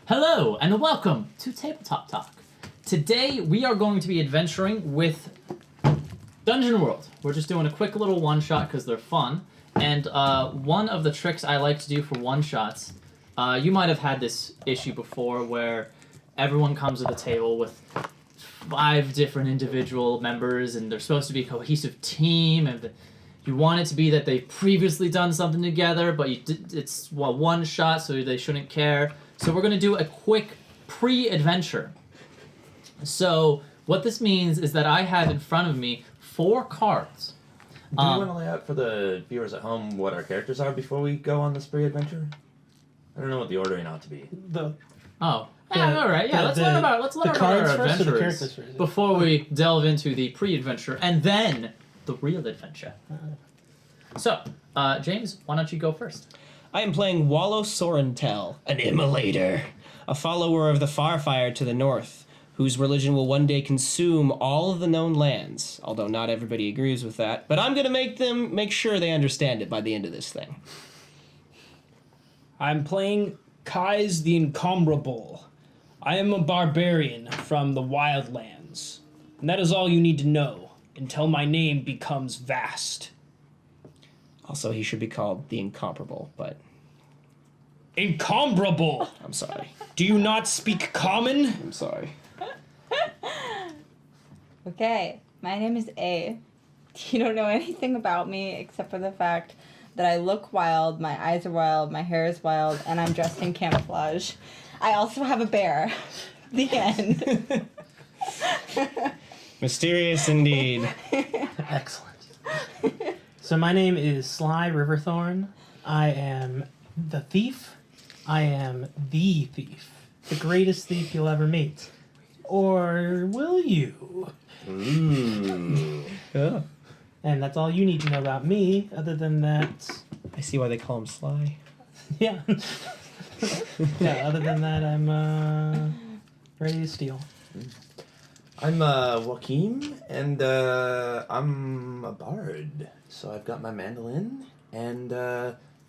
Hello, and welcome to Tabletop Talk. Today, we are going to be adventuring with Dungeon World. We're just doing a quick little one-shot because they're fun. And one of the tricks I like to do for one-shots, you might have had this issue before where everyone comes to the table with 5 different individual members and they're supposed to be a cohesive team, and you want it to be that they've previously done something together, but it's one shot, so they shouldn't care. So we're going to do a quick pre-adventure. So what this means is that I have in front of me 4 cards. Do you want to lay out for the viewers at home what our characters are before we go on this pre-adventure? I don't know what the ordering ought to be. All right. Yeah, let's learn about our adventures before we delve into the pre-adventure and then the real adventure. So, James, why don't you go first? I am playing Wallow Sorrentell, an immolator, a follower of the Farfire to the north, whose religion will one day consume all of the known lands, although not everybody agrees with that. But I'm going to make sure they understand it by the end of this thing. I'm playing Kaize the Incombrable. I am a barbarian from the Wildlands, and that is all you need to know until my name becomes vast. Also, he should be called the Incomparable, but... Incombrable! I'm sorry. Do you not speak common? I'm sorry. Okay, my name is A. You don't know anything about me except for the fact that I look wild, my eyes are wild, my hair is wild, and I'm dressed in camouflage. I also have a bear. The end. Mysterious indeed. Excellent. So my name is Sly Riverthorn. I am the thief. I am the thief. The greatest thief you'll ever meet. Or will you? Ooh. Yeah. And that's all you need to know about me. Other than that... I see why they call him Sly. Yeah. Yeah, other than that, I'm ready to steal. I'm Joaquin, and I'm a bard. So I've got my mandolin, and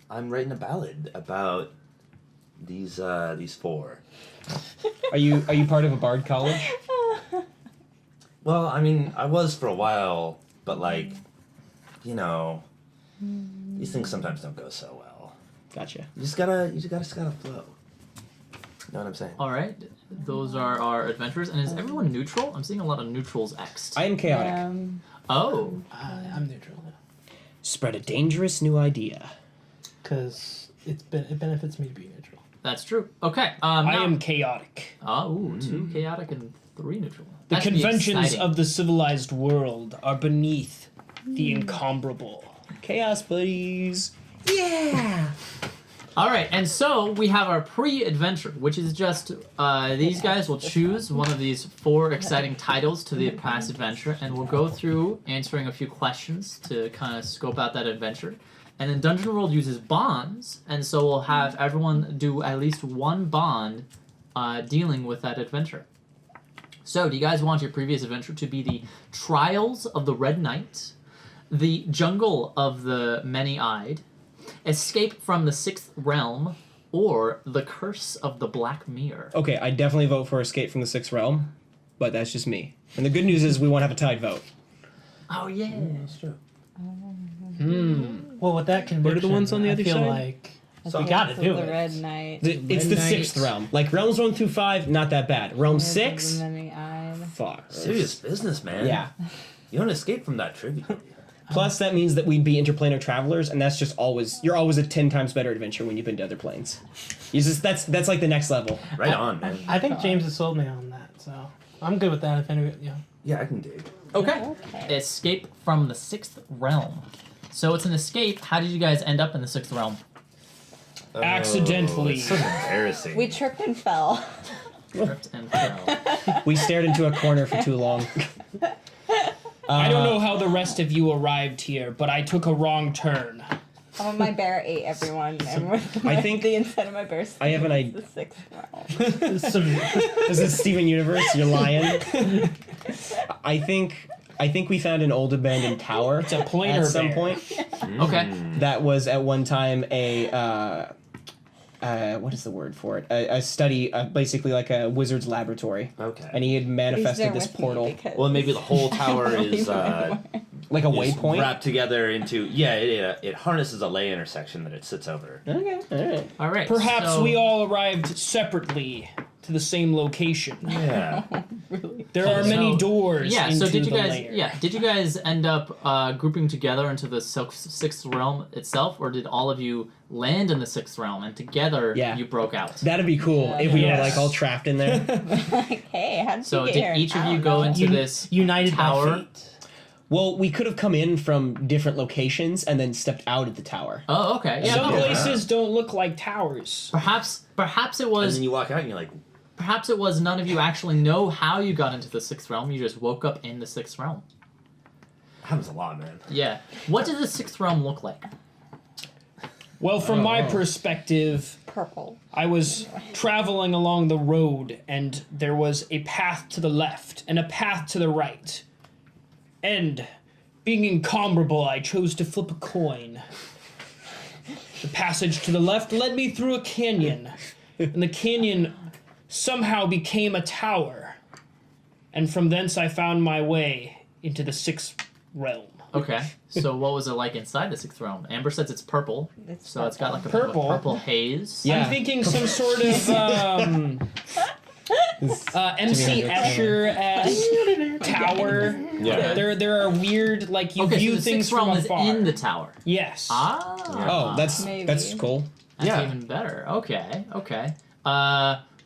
I'm writing a ballad about these 4. Are you part of a bard college? Well, I mean, I was for a while, but these things sometimes don't go so well. Gotcha. You just gotta flow. Know what I'm saying? All right, those are our adventures. And is everyone neutral? I'm seeing a lot of neutrals X'd. I am chaotic. Oh. I'm neutral. Spread a dangerous new idea. Because it benefits me to be neutral. That's true. Okay. I am chaotic. 2 chaotic and 3 neutral. The That should be conventions exciting. of the civilized world are beneath the Incomparable. Chaos buddies. All right, and so we have our pre-adventure, which is just these guys will choose one of these 4 exciting titles to the past adventure, and we'll go through answering a few questions to kind of scope out that adventure. And then Dungeon World uses bonds, and so we'll have everyone do at least 1 bond dealing with that adventure. So, do you guys want your previous adventure to be the Trials of the Red Knight, the Jungle of the Many-Eyed, Escape from the Sixth Realm, or The Curse of the Black Mirror? Okay, I definitely vote for Escape from the Sixth Realm, but that's just me. And the good news is we won't have a tied vote. Oh, yeah. That's true. Well, with that conviction, What are the ones on the other I feel side? like So we gotta do the it. Red Knight. It's the 6th realm. Like, realms 1 through 5, not that bad. Realm 6? Many-eyed. Fuck. Serious business, man. Yeah. You don't escape from that trivia. Plus, that means that we'd be interplanar travelers, and that's just you're always a 10 times better adventure when you've been to other planes. That's like the next level. Right on, man. I think James has sold me on that, so I'm good with that. If anybody, Yeah, I can dig. Okay. Escape from the Sixth Realm. So it's an escape. How did you guys end up in the Sixth Realm? Accidentally. It's so embarrassing. We tripped and fell. Tripped and fell. We stared into a corner for too long. I don't know how the rest of you arrived here, but I took a wrong turn. Oh, my bear ate everyone. I think the inside of my bear. I have an idea. The 6th realm. This is Steven Universe. You're lying. I think we found an old abandoned tower. It's a planar at some bear. point. Okay. That was at one time a what is the word for it? A study, basically like a wizard's laboratory. Okay. And he had He's manifested there this with me portal, because Well, maybe the whole tower I don't is even know like a is waypoint. wrapped together into it harnesses a lay intersection that it sits over. Okay, all right. All right. Perhaps so- we all arrived separately to the same location. Yeah. really. There are many So- doors Yeah. into So did you the guys? lair. Yeah. Did you guys end up grouping together into the sixth realm itself, or did all of you land in the sixth realm and together Yeah. you broke out? That'd be cool if we were Yes. like all trapped in there. Like, hey, how did So you get did here? each of I you don't go know. into this United tower? by fate. Well, we could have come in from different locations and then stepped out at the tower. Oh, okay. Yeah. Some no. places don't look like towers. Perhaps it And was then you walk out and you're like, none of you actually know how you got into the sixth realm. You just woke up in the sixth realm. happens a lot, man. Yeah. What does the sixth realm look like? Well, from my perspective, Purple. I was traveling along the road and there was a path to the left and a path to the right. And being incomparable, I chose to flip a coin. The passage to the left led me through a canyon, and the canyon somehow became a tower. And from thence I found my way into the sixth realm. Okay. So what was it like inside the sixth realm? Amber says it's purple, so it's got like a Purple? purple haze. Yeah. I'm thinking some sort of MC Escher tower. Yeah. There are weird, like, you Okay, view so the things sixth realm from is afar. in the tower. Yes. Ah. Oh, that's Maybe. cool. That's Yeah. even better. Okay. Okay.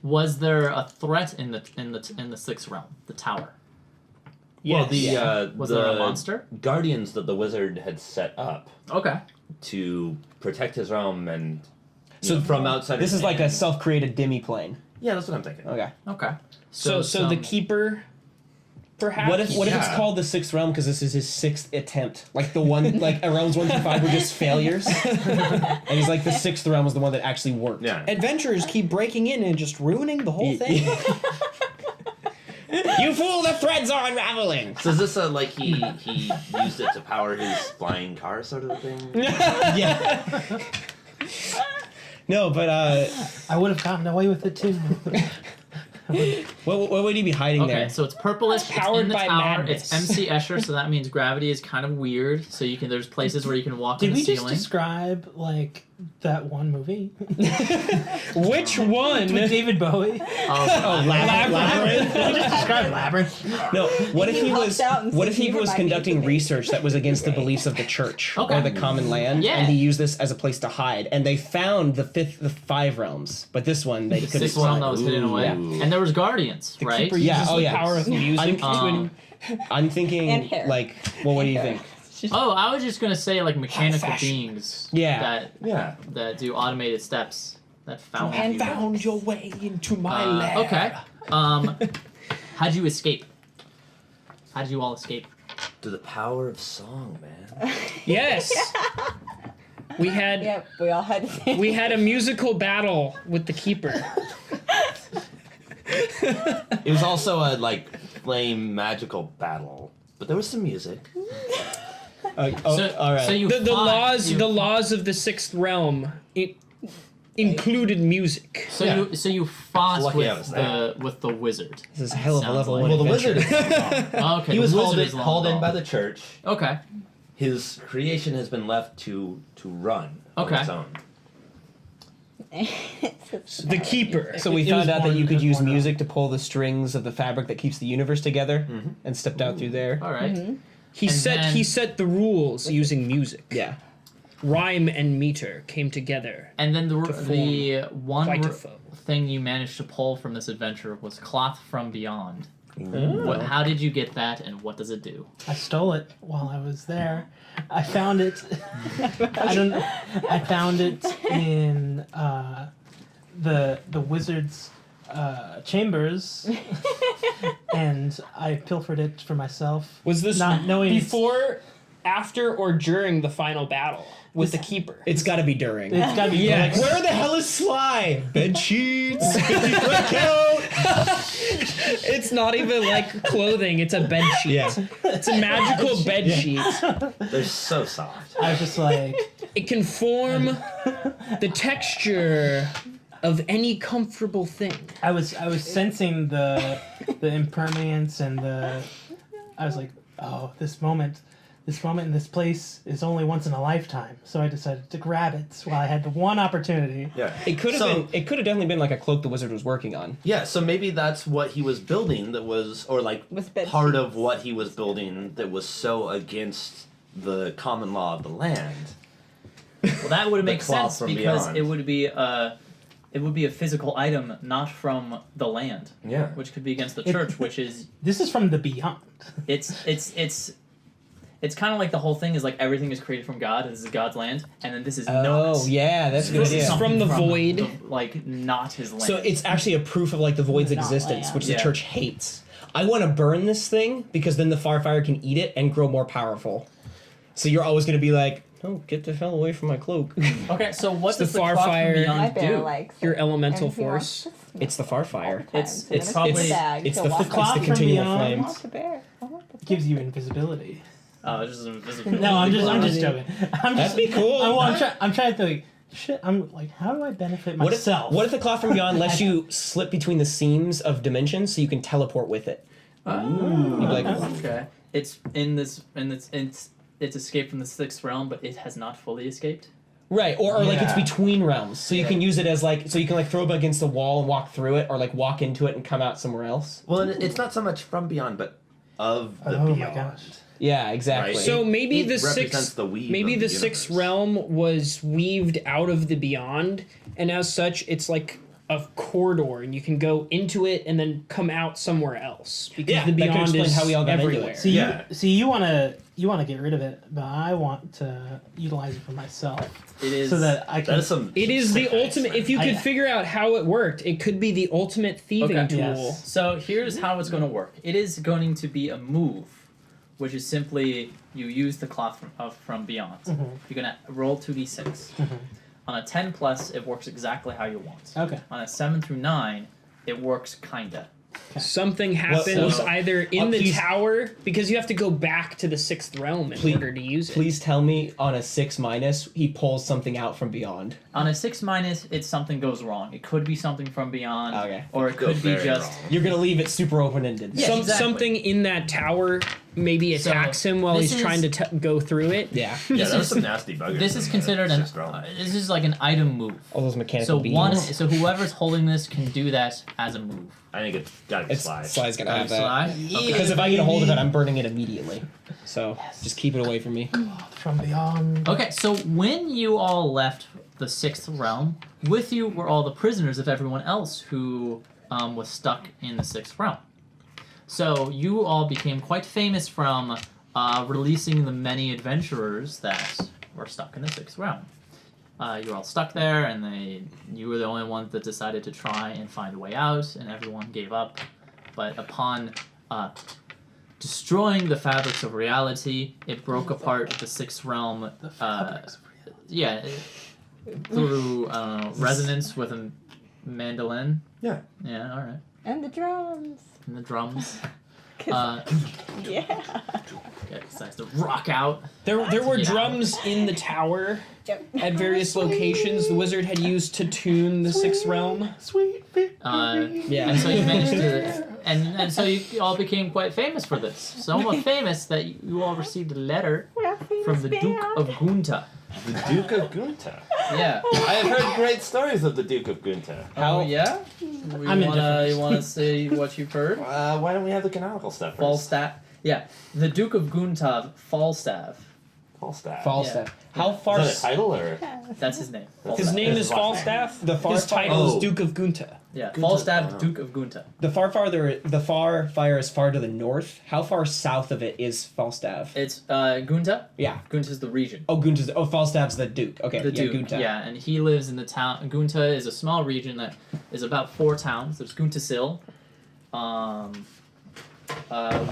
Was there a threat in the sixth realm, the tower? Well, Yes. Was the there a monster? guardians that the wizard had set up Okay. to protect his realm and So from outside. This is like a self-created demi-plane. Yeah, that's what I'm thinking. Okay. Okay. So the some- keeper, perhaps? What if it's Yeah. called the sixth realm because this is his sixth attempt? Like the one, like realms 1 through 5 were just failures, and he's like the sixth realm was the one that actually worked. Yeah. Adventurers keep breaking in and just ruining the whole thing? You fool! The threads are unraveling. So is this like he used it to power his flying car sort of a thing? Yeah. No, but I would have gotten away with it too. what would he be hiding Okay, there? so it's purplish. It's Powered in the by tower. madness. It's MC Escher, so that means gravity is kind of weird. So you can there's places where you can walk Did on the we just ceiling. describe like that one movie Which one? with David Bowie? Oh, Labyrinth. We just described Labyrinth. No, what if He he was? hops out and What says, if he "You was remind me of conducting the research that was against the Right. beliefs of the church Okay. or the common land, Yeah. and he used this as a place to hide? And they found the 5 realms, but this one they the couldn't sixth realm find. that was hidden away, Yeah. and there was guardians, The right? keeper Yeah, uses oh, the yeah. power of music to Um, I'm thinking And hair. like, well, what do you Hair. think? Oh, I was just gonna say like mechanical fashion. beings. Yeah. Yeah. That do automated steps that found And you. found your way into my lair. Okay. How'd you escape? How'd you all escape? To the power of song, man. Yes. We had Yep, we all had to say. we had a musical battle with the keeper. It was also a like flame magical battle, but there was some music. So, all right. so you The fought, you- laws of the sixth realm included music. So you fought Lucky I was with the wizard. this is a hell of a Sounds level like- one Well, the adventure. wizard is Okay, he was the hauled wizard in, is long hauled in gone. by the church. Okay. His creation has been left to run on Okay. its own. The keeper. So we It found was out that one- you it could was use one music to pull the strings of the fabric that keeps the universe together, and stepped out through there. All right. He And set then- he set the rules using music. Yeah. Rhyme and meter came together. And then the form one quite a foe. thing you managed to pull from this adventure was cloth from beyond. Oh. How did you get that, and what does it do? I stole it while I was there. I found it. I found it in the wizard's chambers, and I pilfered it for myself. Was this Not knowing it's- before, after, or during the final battle with the keeper? It's got to be during. It's gotta be Yes. like- Where the hell is Sly? Bed sheets. 50 foot count. It's not even like clothing, it's a bed sheet. Yeah. It's a magical bed sheet. They're so soft. I was just like, It can form the texture of any comfortable thing. I was sensing the impermanence and I was like, oh, this moment in this place is only once in a lifetime. So I decided to grab it while I had the one opportunity. Yeah. It could have definitely been like a cloak the wizard was working on. Yeah, so maybe that's what he was building that was, or like Was bed part of sheets. what he was building that was so against the common law of the land. Well, that would make cloth sense from because beyond. it would be a physical item, not from the land, Yeah. which could be against the church, which is This is from the beyond. it's kind of like the whole thing is like everything is created from God. This is God's land, and then this is Oh, not. yeah, that's a good This is idea. something From the void. like not his land. So it's actually a proof of like the void's Not existence, land. which Yeah. the church hates. I want to burn this thing because then the Farfire can eat it and grow more powerful. So you're always going to be like, oh, get the hell away from my cloak. okay. So what the does the cloth from Farfire- My beyond bear do? likes Your it, elemental and he wants force. to smell It's the Farfire. all the time, It's- so it's then probably- in the bag, It's he'll the walk it's cloth the from continual beyond. I flame. want the bear. I want the bear. Gives you invisibility. Oh, it's just invisible. No, I'm just joking. That'd be cool. I'm trying to think. Shit, I'm like, how do I benefit What if, myself? what if the cloth from beyond lets you slip between the seams of dimensions so you can teleport with it? Ooh. You'd be like, Okay. It's in this, and it's escaped from the sixth realm, but it has not fully escaped. right, or like it's Yeah. between realms, so you Yeah. can use it as like, so you can like throw it up against the wall and walk through it, or like walk into it and come out somewhere else. Well, and it's not so much from beyond, but of the Oh my beyond. gosh. Yeah, exactly. Right. So maybe It the represents sixth, the weave maybe of the the sixth universe. realm was weaved out of the beyond, and as such, it's like a corridor, and you can go into it and then come out somewhere else because Yeah, the that could beyond explain is how we all got into everywhere. it. See, Yeah. you want to get rid of it, but I want to utilize it for myself, It is so that I can. That is some. It is the sick hacks, ultimate. man. If you could figure out how it worked, it could be the ultimate thieving Okay. tool. Yes. So here's how it's going to work. It is going to be a move, which is simply you use the cloth from beyond. You're going to roll 2d6. On a 10 plus, it works exactly how you want. Okay. On a 7 through 9, it works kinda. Something happens so- either in the please- tower because you have to go back to the sixth realm in Please- order to use it. Please tell me on a 6- he pulls something out from beyond. On a 6 minus, it's something goes wrong. It could be something from beyond, Okay. or it Go could be very just. wrong. You're gonna leave it super open ended. Yeah. exactly. Something in that tower maybe So, attacks him while this he's is- trying to go through it. Yeah. Yeah, This that was is- some nasty buggers. This is in the considered an. sixth realm. This is like an item move. All those mechanical So beams. so whoever's holding this can do that as a move. I think it's gotta be It's Sly. Sly's gonna have that. Sly? Okay. Because if I get a hold of it, I'm burning it immediately. So just keep it away from me. From beyond. Okay, so when you all left the sixth realm, with you were all the prisoners of everyone else who was stuck in the sixth realm. So you all became quite famous from releasing the many adventurers that were stuck in the sixth realm. You were all stuck there, and you were the only ones that decided to try and find a way out, and everyone gave up. But upon destroying the fabrics of reality, it broke apart the sixth realm. Yeah, through resonance with a mandolin. Yeah. Yeah, all right. And the drums. And the drums. 'Cause- Yeah, Yeah. decides to rock out. There were Yeah. drums in the tower at various locations the wizard had used to tune the sixth realm. Sweet Yeah. And so you managed to, and so you all became quite famous for this. So much famous that you all received a letter from the Duke of Kunta. The Duke of Kunta. Yeah. I have heard great stories of the Duke of Kunta. Oh yeah. I'm indifferent. You wanna say what you've heard? Why don't we have the canonical stuff first? Falstaff. Yeah, the Duke of Gunta Falstaff. Falstaff. Falstaff. How far? Is that a title or? That's his name. His Falstaff. name His is last Falstaff. The His title Oh. is Duke of Kunta. Yeah, Gunta. Falstaff, Wow. Duke of Gunta. The far fire is far to the north. How far south of it is Falstaff? It's Gunta. Yeah. Gunta's the region. Oh, Gunta's. Oh, Falstaff's the Duke. Okay. The Duke. Gunta. Yeah, and he lives in the town. Gunta is a small region that is about 4 towns. There's Guntasil,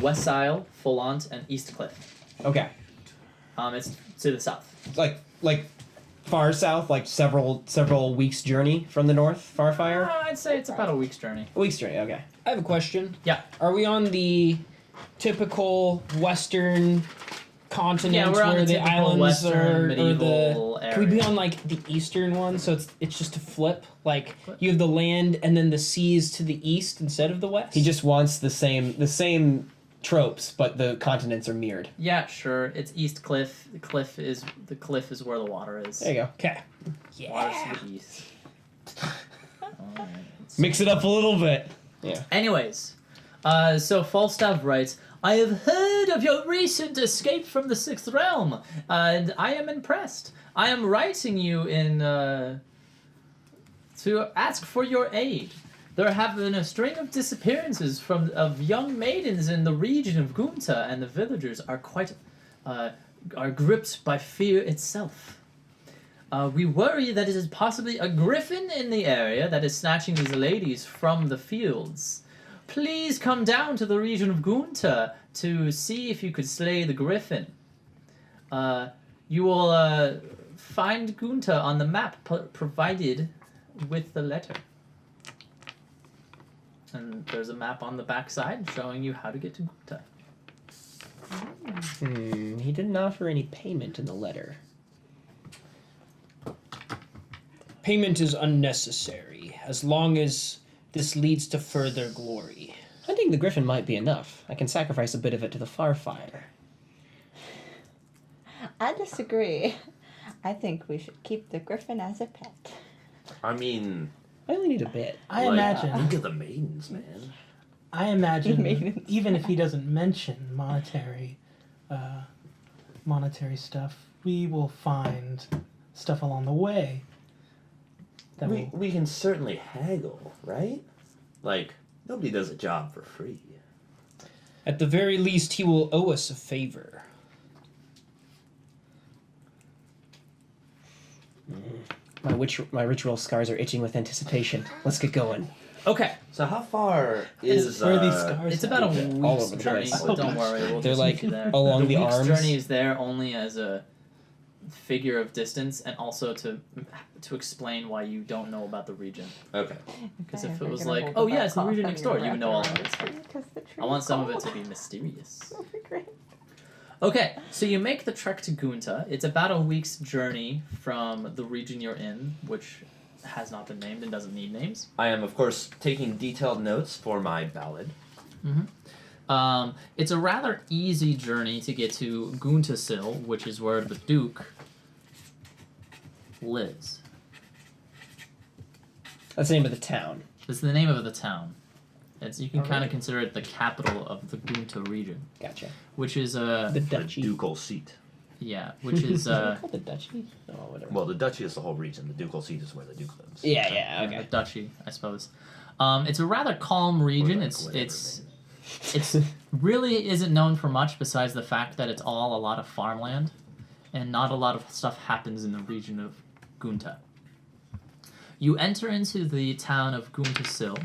West Isle, Fullant, and East Cliff. Okay. It's to the south. Like far south, like several weeks journey from the north. Far fire. I'd say it's about a week's journey. A week's journey. Okay. I have a question. Yeah. Are we on the typical Western continent Yeah, we're on where the the typical islands Western are, or medieval the. Can we be area. on like the eastern one? So it's just a flip. Like you have the land and then the seas to the east instead of the west. He just wants the same tropes, but the continents are mirrored. Yeah, sure. It's East Cliff. The cliff is where the water is. There you go. Okay. Water's to the east. Alright. Mix it up a little bit. Yeah. Anyways, so Falstaff writes, I have heard of your recent escape from the Sixth Realm, and I am impressed. I am writing you to ask for your aid. There have been a string of disappearances of young maidens in the region of Kunta, and the villagers are are gripped by fear itself. We worry that it is possibly a griffin in the area that is snatching these ladies from the fields. Please come down to the region of Kunta to see if you could slay the griffin. You will find Kunta on the map provided with the letter. And there's a map on the backside showing you how to get to Kunta. He didn't offer any payment in the letter. Payment is unnecessary as long as this leads to further glory. Hunting the griffin might be enough. I can sacrifice a bit of it to the Farfire. I disagree. I think we should keep the griffin as a pet. I mean, I only need a bit. I like, imagine. Think of the maidens, man. I imagine Maintenance. even if he doesn't mention monetary stuff, we will find stuff along the way. That We can certainly haggle, right? Like, nobody does a job for free. At the very least, he will owe us a favor. My ritual scars are itching with anticipation. Let's get going. Okay, So how far is where are these scars? it's about a Okay. All week's over the journey, place. but don't worry, we'll They're just like meet you there. along the week's arms. journey is there only as a figure of distance and also to explain why you don't know about the region. Okay. Because if it was like, oh yeah, it's the region next door, you would know all of it. I want some of it to be mysterious. That'd be great. Okay, so you make the trek to Kunta. It's about a week's journey from the region you're in, which has not been named and doesn't need names. I am, of course, taking detailed notes for my ballad. It's a rather easy journey to get to Guntasil, which is where the Duke lives. That's the name of the town. It's the name of the town. You can kind Alright. of consider it the capital of the Gunta region, Gotcha. which is The The duchy. ducal seat. which is Is it called the duchy? Oh, whatever. Well, the duchy is the whole region. The ducal seat is where the duke lives. Yeah, a okay. duchy, I suppose. It's a rather calm region. Or like It's whatever, it's really isn't known for much besides the fact that it's all a lot of farmland, and not a lot of stuff happens in the region of Kunta. You enter into the town of Guntasil.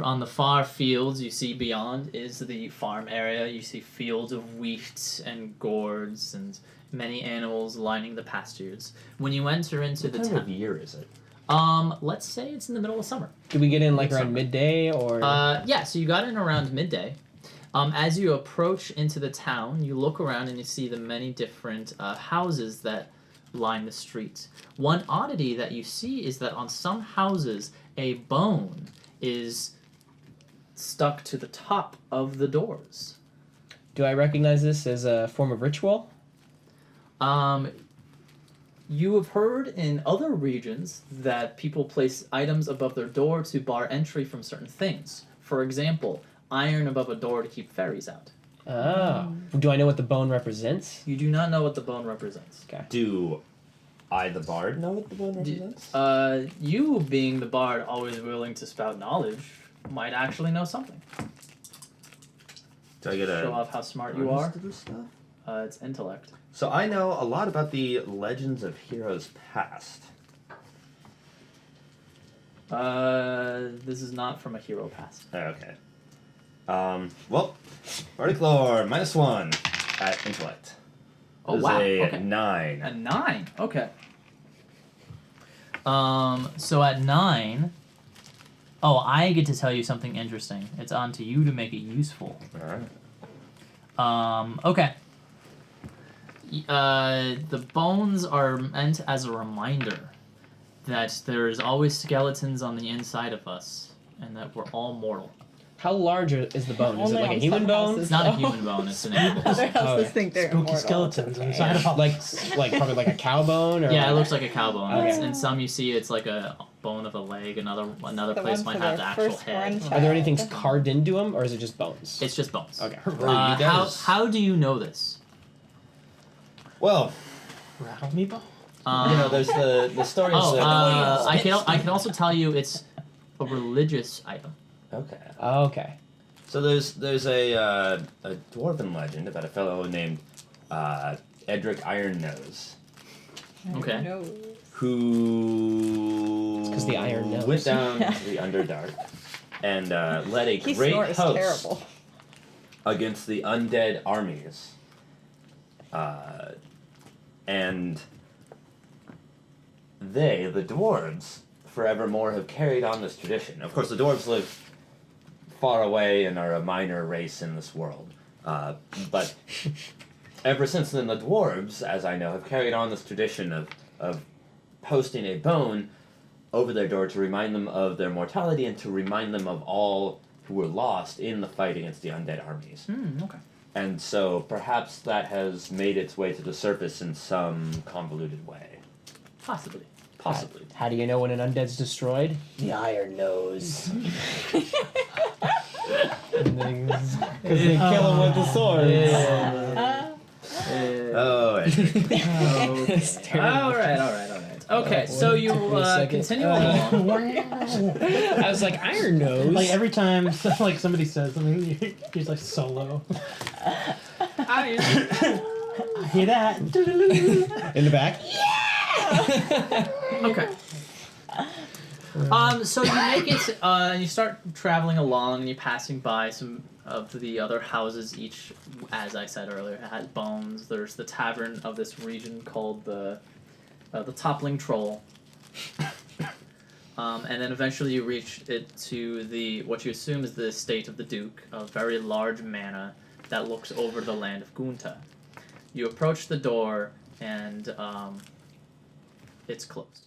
On the far fields you see beyond is the farm area. You see fields of wheat and gourds and many animals lining the pastures. When you enter into What the time town, of year is it? let's say it's in the middle of summer. Do we get in like Midsummer. around midday or? Yeah, so you got in around midday. As you approach into the town, you look around and you see the many different houses that line the street. One oddity that you see is that on some houses, a bone is stuck to the top of the doors. Do I recognize this as a form of ritual? You have heard in other regions that people place items above their door to bar entry from certain things. For example, iron above a door to keep fairies out. Oh. Do I know what the bone represents? You do not know what the bone represents. Do I, the bard, know what the bone represents? You, being the bard, always willing to spout knowledge, might actually know something. Do I get a Show off how smart you bonus are. to this stuff? It's intellect. So I know a lot about the legends of heroes past. This is not from a hero past. Okay. Well, Bardic lore, -1 at intellect. Oh, This wow, is a okay. 9. A 9. Okay. So at 9, I get to tell you something interesting. It's on to you to make it useful. Alright. Okay. The bones are meant as a reminder that there's always skeletons on the inside of us, and that we're all mortal. How large is the bone? Is it Only like a on human some bone? houses. It's not a No. human bone, it's an animal. Other houses Okay. think they're Spooky immortal. skeletons inside of all. Like probably like a cow bone or Yeah, like, it looks like a cow bone. Okay. And some you see it's like a bone of a leg, another The place one might for have the their actual firstborn head. child. Are there anything carved into them, or is it just bones? It's just bones. Okay. How do you know this? Well, Rattle me, Bo? there's the stories. Oh, of I can also tell you it's a religious item. Okay. Okay. So there's a dwarven legend about a fellow named Edric Iron-Nose Okay. No. who It's 'cause the iron nose. went down to the Underdark and led a He great snores host terrible. against the undead armies. And they, the dwarves, forevermore have carried on this tradition. Of course, the dwarves live far away and are a minor race in this world. But ever since then, the dwarves, as I know, have carried on this tradition of posting a bone over their door to remind them of their mortality and to remind them of all who were lost in the fight against the undead armies. Okay. And so perhaps that has made its way to the surface in some convoluted way. Possibly. Possibly. How do you know when an undead's destroyed? The iron nose. Because they kill him with the sword. Oh, It's terrible. All right. Okay, so you Took me a second. continue along. I was like, Iron Nose. Like every time like somebody says something, you're just like solo. I hear that. In the back? Okay. So you make it, and you start traveling along, and you're passing by some of the other houses. Each, as I said earlier, had bones. There's the tavern of this region called the Toppling Troll. And then eventually you reach it to what you assume is the estate of the Duke, a very large manor that looks over the land of Kunta. You approach the door, and it's closed.